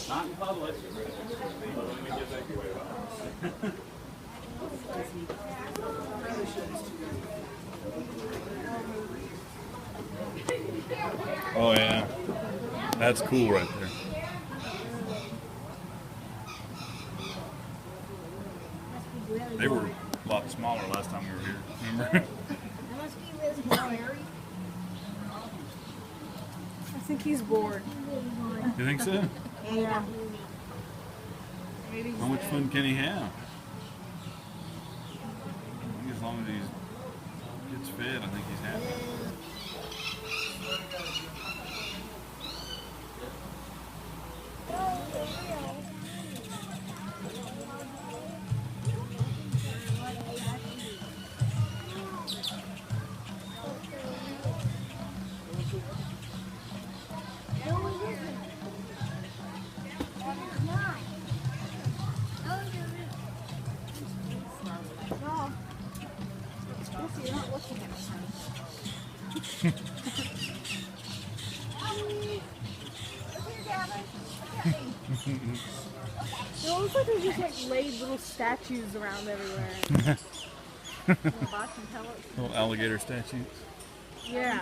Not in public. Oh yeah, that's cool right there. They were a lot smaller last time we were here. Remember? That must be really scary. I think he's bored. You think so? Yeah. How much fun can he have? I think as long as he gets fed, I think he's happy. You're not looking at us. It looks like there's just like laid little statues around everywhere. Little alligator statues. Yeah.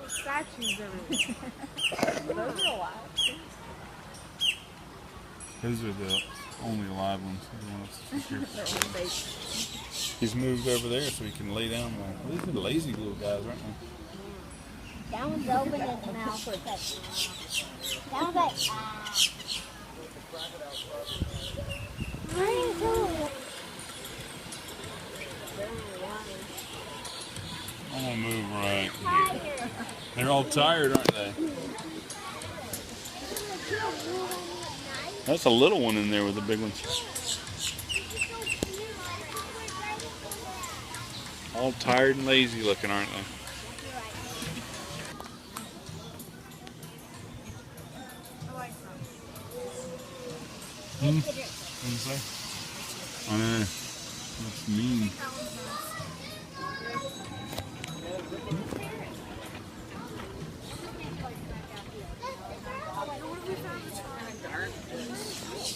Statues everywhere. Those are alive. Those are the only alive ones. He's moved over there so he can lay down more. These are lazy little guys, aren't they? That one's open its mouth. That one's like, I'm gonna move right here. They're all tired, aren't they? That's a little one in there with the big ones. All tired and lazy looking, aren't they? What did you say? Oh, yeah. That's mean.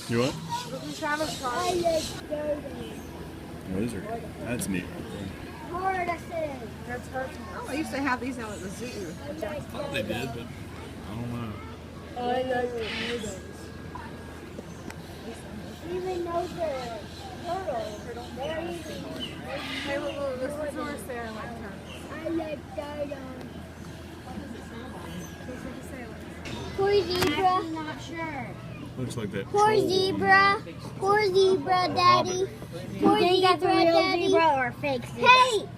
You what? Those are, that's neat. That's hard. Oh, I used to have these out at the zoo. I thought they did, but I don't know. I like noodles. Even though they're turtles, they're easy. Hey, look, this is horse there. I like turtles. I like turtles. What did you say? Poor zebra. I'm not sure. Looks like that. Poor zebra. Poor zebra, Daddy. Poor zebra, that's a real Daddy. Zebra or fake zebra? Hey!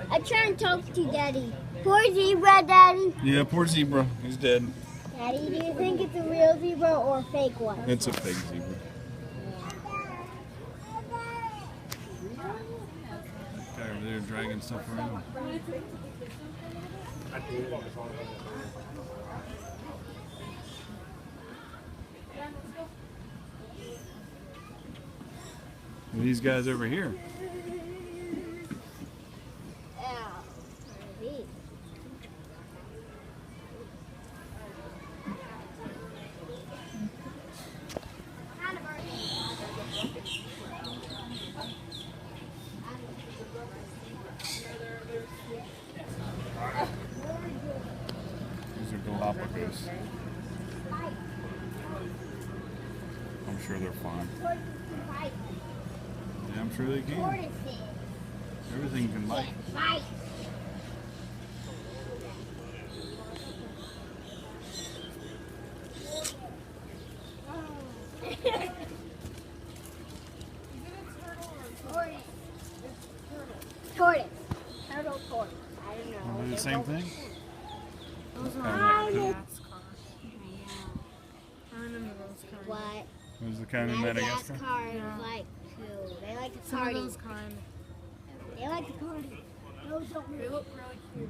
I'm trying to talk to Daddy. Poor zebra, Daddy. Yeah, poor zebra. He's dead. Daddy, do you think it's a real zebra or a fake one? It's a fake zebra. Guy over there dragging stuff around. These guys over here. These are Galapagos. I'm sure they're fine. Yeah, I'm sure they can. Everything can bite. Tortoise. Turtle tortoise. I don't know. Are they the same thing? Those are Kind of like Madagascar. I remember those kinds. What? Who's the kind of Madagascar? Madagascar is like too. They like to Some party. of those kind. They like to party. Those don't They look really cute.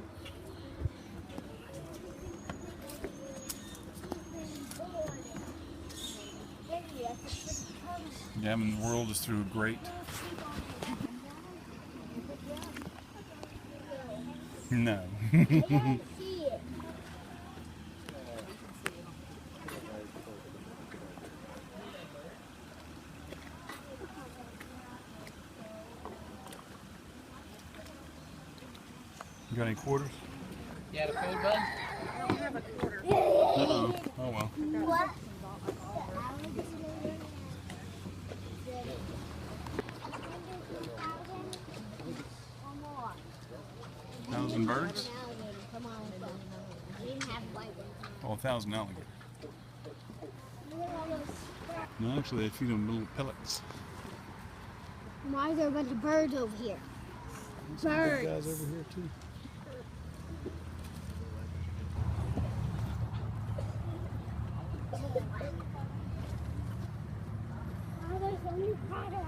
Yeah, I mean, the world is through a grate. No. I can't see it. You got any quarters? You had a food bun? Uh-oh. Oh well. What? 1,000 birds? Come on. I didn't have white ones. Oh, 1,000 alligators. No, actually, they feed them little pellets. Why are there a bunch of birds over here? Birds. Guys over here too. Oh, there's only crocodiles.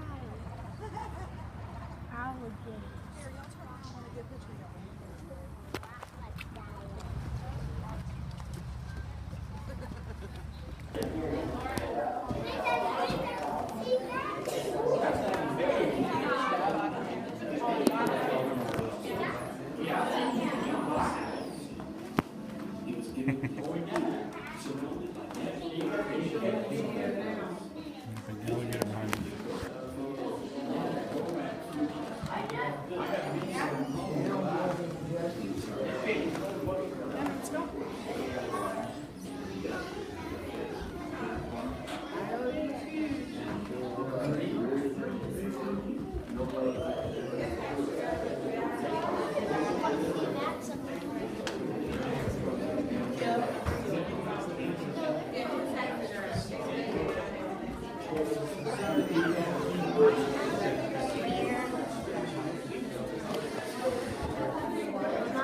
Alligators. Big alligator behind you.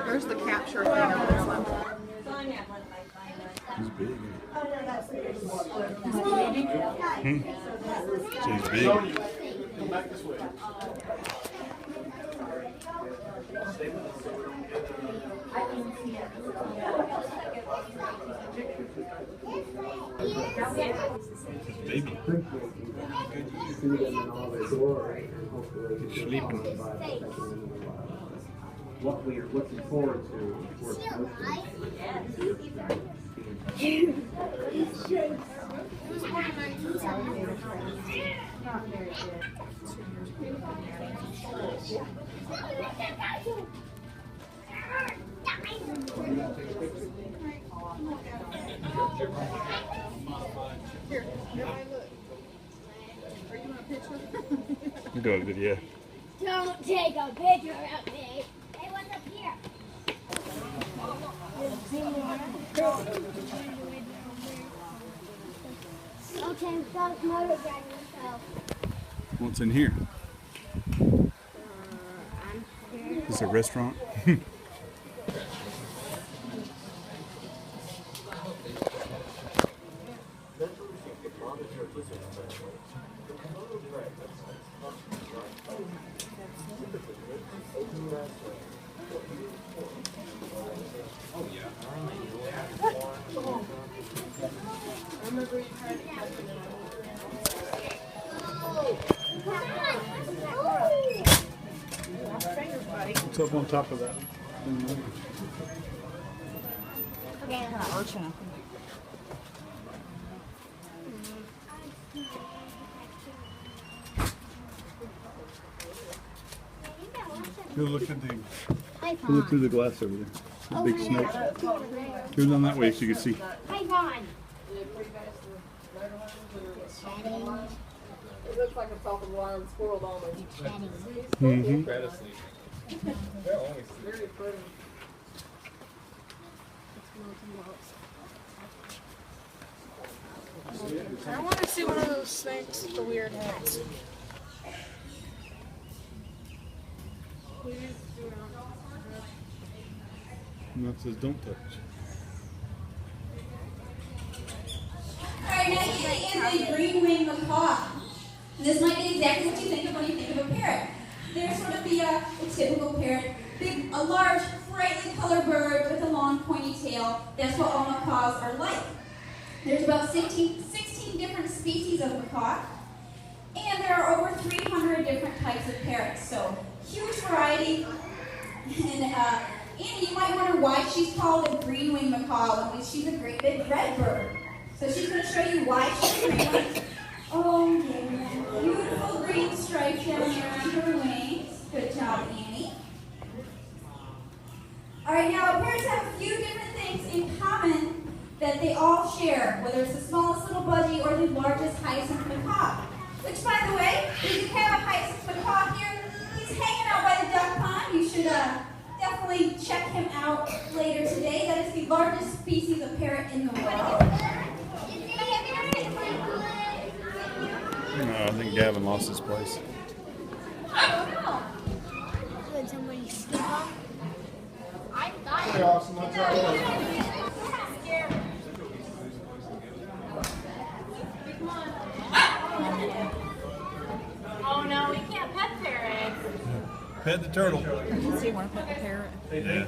There's the capture thing over there. He's big. So he's big. Baby. He's sleeping. What we're looking forward to, of course, Here, everybody look. Are you in a picture? We're doing a video. Don't take a picture of me. Hey, what's up here? Okay, stop motorizing yourself. What's in here? I'm scared. Is it a restaurant? What's up on top of that? Urchin. Go look at the. High Go look five. through the glass over there. The big snake. Go down that way so you can see. High five. It looks like a talking wild squirrel almost. Mm-hmm. Very pretty. I want to see one of those snakes with the weird heads. Please do not. And that says don't touch. Alright, next is a green-winged macaw. This might be exactly what you think of when you think of a parrot. They're sort of a typical parrot. A large, brightly colored bird with a long pointy tail. That's what all macaws are like. There's about 16 different species of macaw. And there are over 300 different types of parrots. So, huge variety. And Annie, you might wonder why she's called a green-winged macaw when she's a great big red bird. So she's going to show you why she's green-winged. Oh, yeah. Beautiful green stripes down here on her wings. Good job, Annie. All right, now parrots have a few different things in common that they all share, whether it's the smallest little budgie or the largest hyacinth macaw. Which, by the way, we do have a hyacinth macaw here. He's hanging out by the duck pond. You should definitely check him out later today. That is the largest species of parrot in the world. No, I think Gavin lost his place. Did somebody skip off? Pretty awesome. Let's try it. Oh no, we can't pet parrots. Pet the turtle. So you want to pet the parrot? Yeah.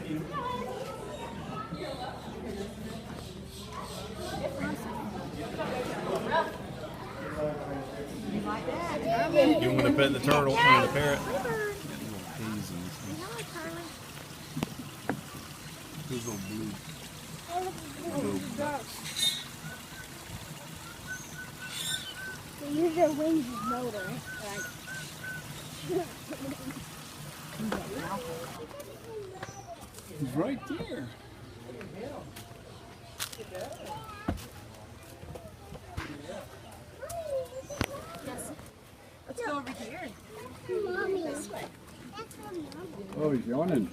You want to pet the turtle or the parrot? These little blue. They use their wings as motor. He's right there. Let's go over here. Mommy. Oh, he's yawning.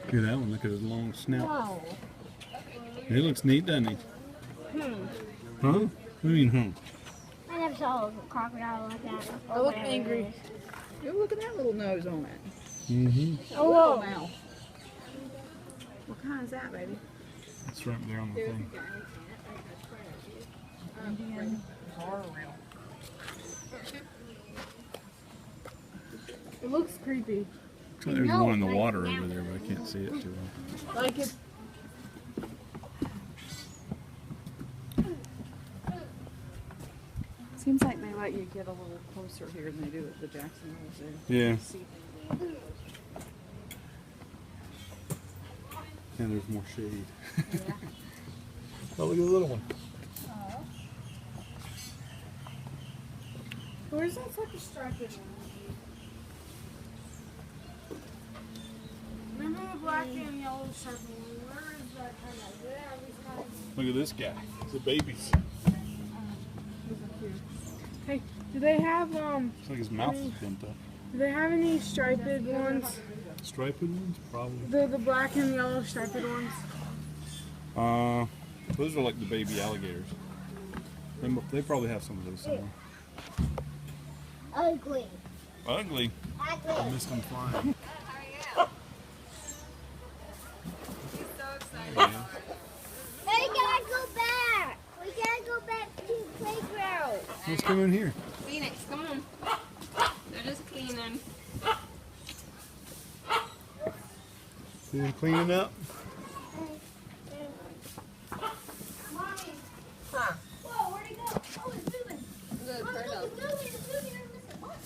Look at that one. Look at his long snout. Oh. He looks neat, doesn't he? Huh? What do you mean, I never saw a crocodile like that. I look angry. Ooh, look at that little nose on it. Mm-hmm. Oh, little mouth. What kind is that, baby? It's right there on the thing. Indian car It looks creepy. Looks like there's one in the water over there, but I can't see it too well. Like it. Seems like they let you get a little closer here than they do at the Jackson Hole Zoo. Yeah. See things. And there's more shade. Yeah. Oh, look at the little one. Where's that such a striped one? Remember the black and yellow striped one? Where is that kind of? Do they have these kinds? Look at this guy. It's the babies. Those are cute. Hey, do they have Looks like his mouth is bent up. Do they have any striped ones? Striped ones? Probably. The black and yellow striped ones? Those are like the baby alligators. They probably have some of those somewhere. Ugly. Ugly. I Ugly. missed them flying. We gotta go back. We gotta go back to the playground. Let's come in here. Phoenix, come on. They're just cleaning. See them cleaning up? Huh? Whoa, where'd he go? Oh, it's moving. The Oh, turtle. look, it's moving. It's moving. What?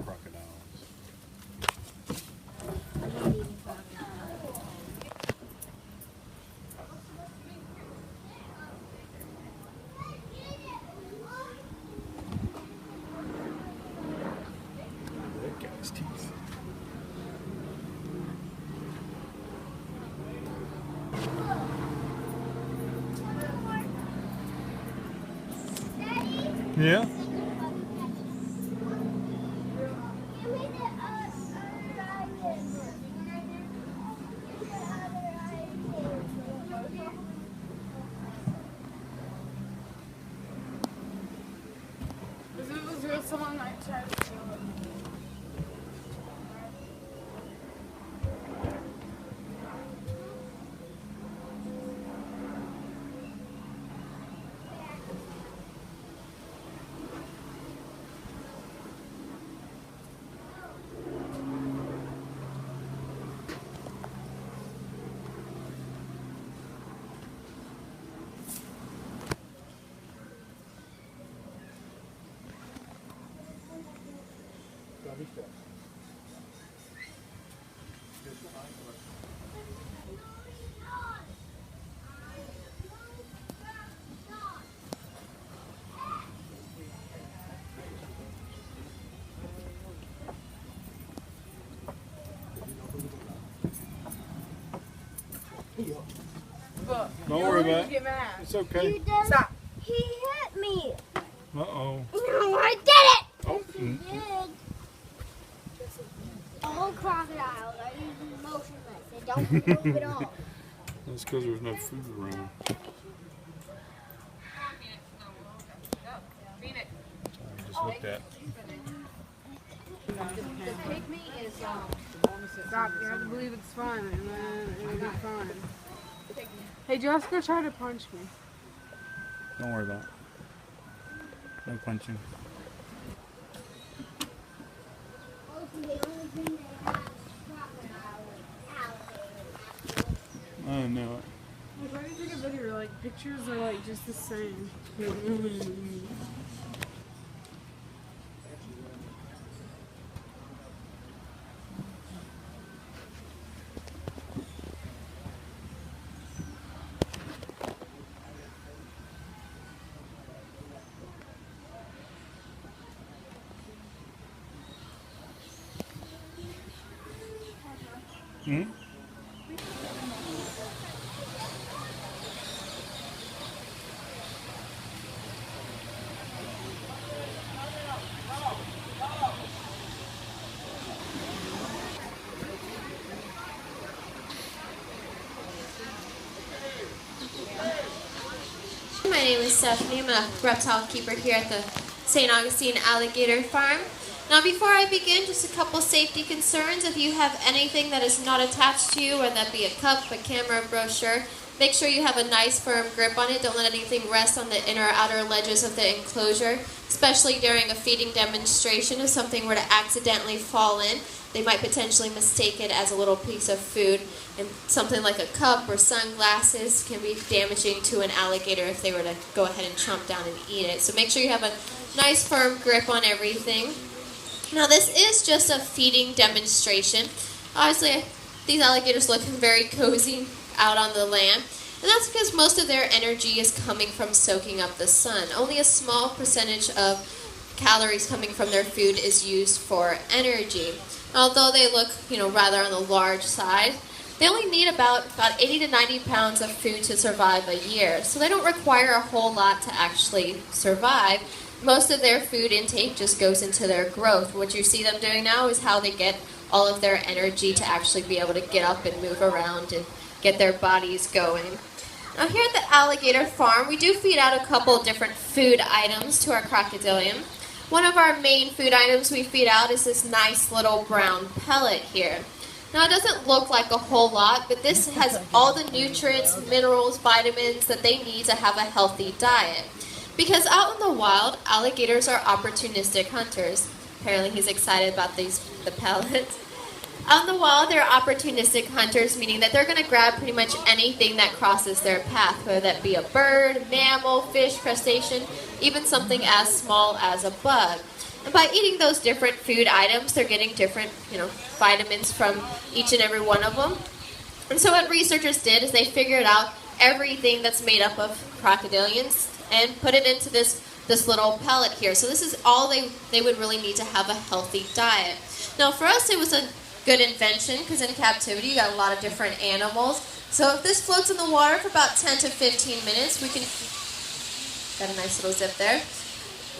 Crocodiles. That guy's teeth. Yeah? If it was real, someone might try to steal it. Don't worry about it. Get mad. It's okay. You did. Stop. He hit me. Uh-oh. No, I did it. Oh. He did. All crocodiles are usually motionless. They don't move at all. That's because there's no food around. Just looked at. Stop. You have to believe it's fun, and then it'll be fun. Hey, Jessica tried to punch me. Don't worry about it. No punching. The only thing they have is crocodiles and alligators. I know it. Like, why do you take a video? Like, pictures are like just the same. Hmm? My name is Stephanie. I'm a reptile keeper here at the St. Augustine Alligator Farm. Now before I begin, just a couple safety concerns. If you have anything that is not attached to you, whether that be a cup, a camera, a brochure, make sure you have a nice firm grip on it. Don't let anything rest on the inner or outer ledges of the enclosure, especially during a feeding demonstration. If something were to accidentally fall in, they might potentially mistake it as a little piece of food, and something like a cup or sunglasses can be damaging to an alligator if they were to go ahead and chomp down and eat it. So make sure you have a nice firm grip on everything. Now this is just a feeding demonstration. Obviously these alligators look very cozy out on the land, and that's because most of their energy is coming from soaking up the sun. Only a small percentage of calories coming from their food is used for energy. Although they look, rather on the large side, they only need about 80 to 90 pounds of food to survive a year. So they don't require a whole lot to actually survive. Most of their food intake just goes into their growth. What you see them doing now is how they get all of their energy to actually be able to get up and move around and get their bodies going. Now here at the Alligator Farm, we do feed out a couple different food items to our crocodilian. One of our main food items we feed out is this nice little brown pellet here. Now it doesn't look like a whole lot, but this has all the nutrients, minerals, vitamins that they need to have a healthy diet. Because out in the wild, alligators are opportunistic hunters. Apparently he's excited about the pellets. Out in the wild, they're opportunistic hunters, meaning that they're going to grab pretty much anything that crosses their path, whether that be a bird, mammal, fish, crustacean, even something as small as a bug. And by eating those different food items, they're getting different, vitamins from each and every one of them. And so what researchers did is they figured out everything that's made up of crocodilians and put it into this little pellet here. So this is all they would really need to have a healthy diet. Now for us, it was a good invention because in captivity you got a lot of different animals. So if this floats in the water for about 10 to 15 minutes, we can, got a nice little zip there,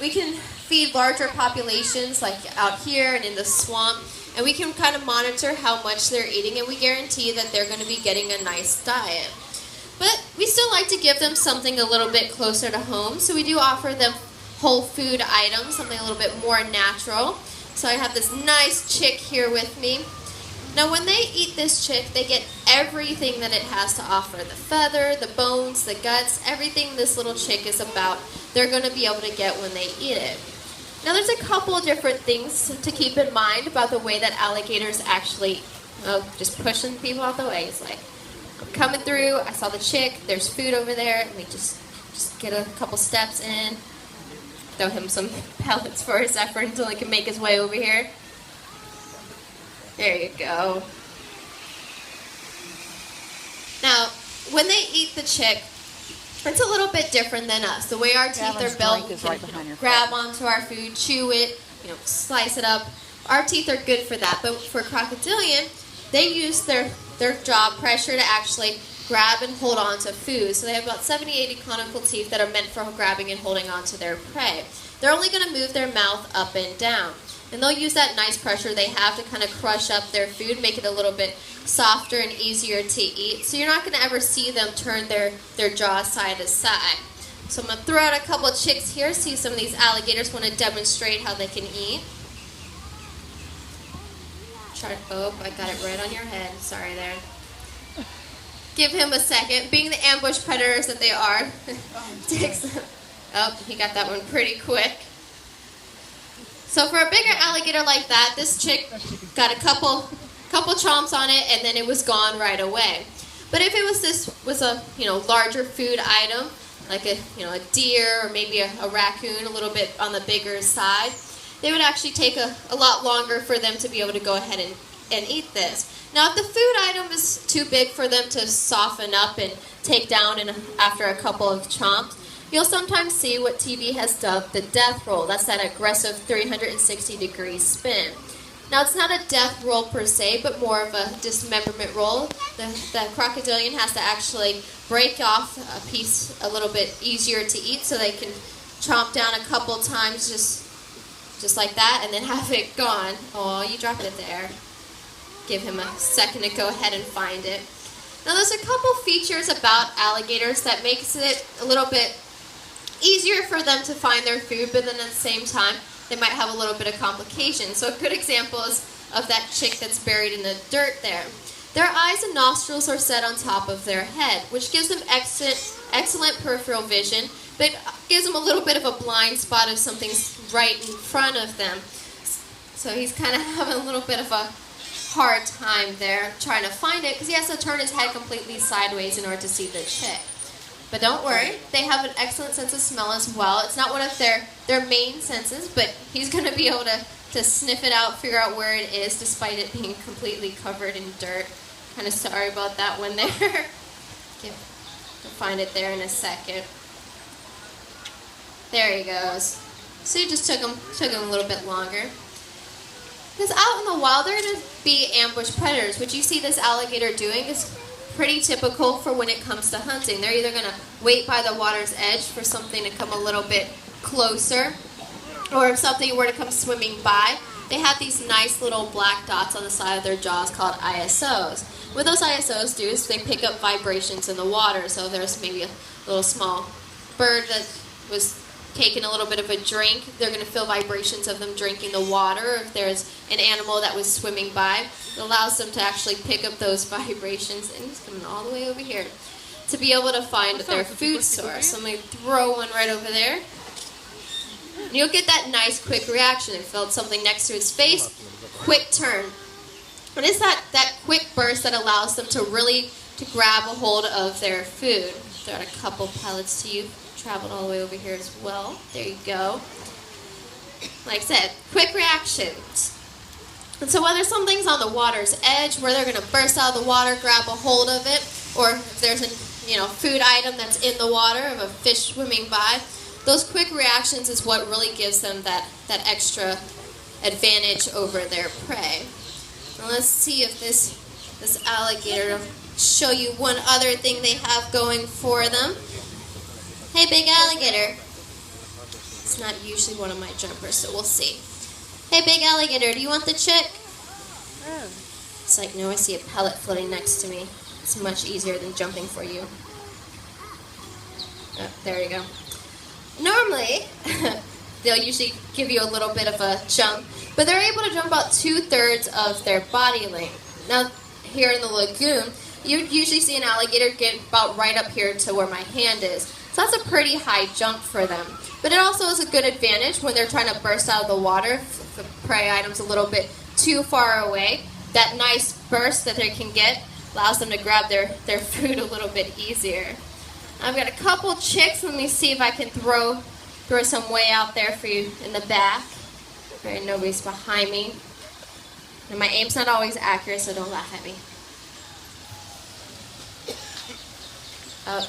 we can feed larger populations like out here and in the swamp, and we can kind of monitor how much they're eating, and we guarantee that they're going to be getting a nice diet. But we still like to give them something a little bit closer to home, so we do offer them whole food items, something a little bit more natural. So I have this nice chick here with me. Now when they eat this chick, they get everything that it has to offer. The feather, the bones, the guts, everything this little chick is about, they're going to be able to get when they eat it. Now there's a couple of different things to keep in mind about the way that alligators actually, just pushing people out the way. It's like, I'm coming through, I saw the chick, there's food over there, let me just get a couple steps in, throw him some pellets for his effort until he can make his way over here. There you go. when they eat the chick, it's a little bit different than us. The way our teeth are built, we can grab onto our food, chew it, slice it up. Our teeth are good for that. But for crocodilian, they use their jaw pressure to actually grab and hold on to food. So they have about 70, 80 conical teeth that are meant for grabbing and holding on to their prey. They're only going to move their mouth up and down. And they'll use that nice pressure they have to kind of crush up their food, make it a little bit softer and easier to eat. So you're not going to ever see them turn their jaw side to side. So I'm going to throw out a couple of chicks here, see some of these alligators want to demonstrate how they can eat. Oh, I got it right on your head. Sorry there. Give him a second. Being the ambush predators that they are. Oh, he got that one pretty quick. So for a bigger alligator like that, this chick got a couple chomps on it, and then it was gone right away. But if it was a larger food item, like a deer or maybe a raccoon, a little bit on the bigger side, they would actually take a lot longer for them to be able to go ahead and eat this. Now, if the food item is too big for them to soften up and take down after a couple of chomps, you'll sometimes see what TV has dubbed the death roll. That's that aggressive 360-degree spin. Now, it's not a death roll per se, but more of a dismemberment roll. The crocodilian has to actually break off a piece a little bit easier to eat so they can chomp down a couple times just like that and then have it gone. Oh, you dropped it there. Give him a second to go ahead and find it. Now, there's a couple features about alligators that makes it a little bit easier for them to find their food, but then at the same time, they might have a little bit of complications. So a good example is of that chick that's buried in the dirt there. Their eyes and nostrils are set on top of their head, which gives them excellent peripheral vision, but gives them a little bit of a blind spot if something's right in front of them. So he's kind of having a little bit of a hard time there trying to find it because he has to turn his head completely sideways in order to see the chick. But don't worry, they have an excellent sense of smell as well. It's not one of their main senses, but he's going to be able to sniff it out, figure out where it is, despite it being completely covered in dirt. Kind of sorry about that one there. We'll find it there in a second. There he goes. So it just took him a little bit longer. Because out in the wild, they're going to be ambush predators. What you see this alligator doing is pretty typical for when it comes to hunting. They're either going to wait by the water's edge for something to come a little bit closer, or if something were to come swimming by, they have these nice little black dots on the side of their jaws called ISOs. What those ISOs do is they pick up vibrations in the water. So there's maybe a little small bird that was taking a little bit of a drink, they're going to feel vibrations of them drinking the water. Or if there's an animal that was swimming by, it allows them to actually pick up those vibrations. And he's coming all the way over here to be able to find their food source. So I'm going to throw one right over there. And you'll get that nice quick reaction. It felt something next to its face, quick turn. But it's that quick burst that allows them to really grab a hold of their food. Throw out a couple pellets to you. Traveled all the way over here as well. There you go. Like I said, quick reactions. And so whether something's on the water's edge, where they're going to burst out of the water, grab a hold of it, or if there's a food item that's in the water of a fish swimming by, those quick reactions is what really gives them that extra advantage over their prey. Now let's see if this alligator will show you one other thing they have going for them. Hey, big alligator. It's not usually one of my jumpers, so we'll see. Hey, big alligator, do you want the chick? Oh. It's like, no, I see a pellet floating next to me. It's much easier than jumping for you. Oh, there you go. Normally, they'll usually give you a little bit of a jump, but they're able to jump about 2/3 of their body length. Now, here in the lagoon, you'd usually see an alligator get about right up here to where my hand is. So that's a pretty high jump for them. But it also is a good advantage when they're trying to burst out of the water. If the prey item's a little bit too far away, that nice burst that they can get allows them to grab their food a little bit easier. I've got a couple chicks. Let me see if I can throw some way out there for you in the back. Right, nobody's behind me. And my aim's not always accurate, so don't laugh at me.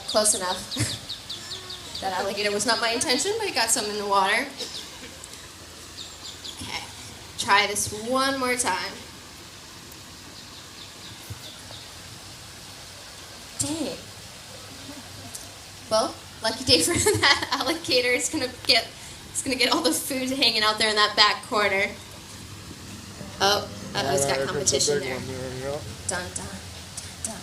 Close enough. That alligator was not my intention, but it got some in the water. Okay, try this one more time. Dang. Well, lucky day for that alligator. It's gonna get all the food hanging out there in that back corner. Oh, it's got competition there. Dun, dun, dun.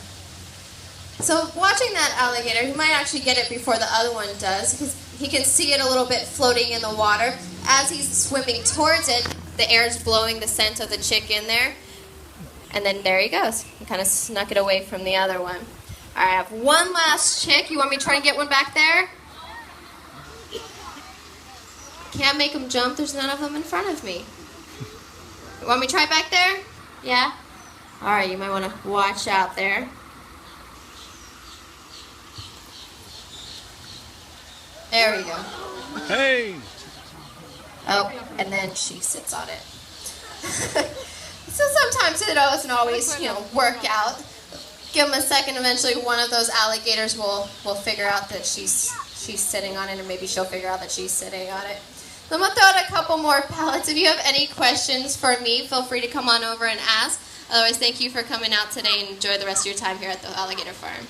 So watching that alligator, he might actually get it before the other one does, because he can see it a little bit floating in the water. As he's swimming towards it, the air is blowing the scent of the chick in there. And then there he goes. He kind of snuck it away from the other one. All right, I have one last chick. You want me to try and get one back there? Can't make them jump. There's none of them in front of me. You want me to try back there? Yeah? All right, you might want to watch out there. There we go. Hey! Oh, and then she sits on it. So sometimes it doesn't always, work out. Give them a second. Eventually, one of those alligators will figure out that she's sitting on it, or maybe she'll figure out that she's sitting on it. So I'm gonna throw out a couple more pellets. If you have any questions for me, feel free to come on over and ask. Otherwise, thank you for coming out today, and enjoy the rest of your time here at the alligator farm.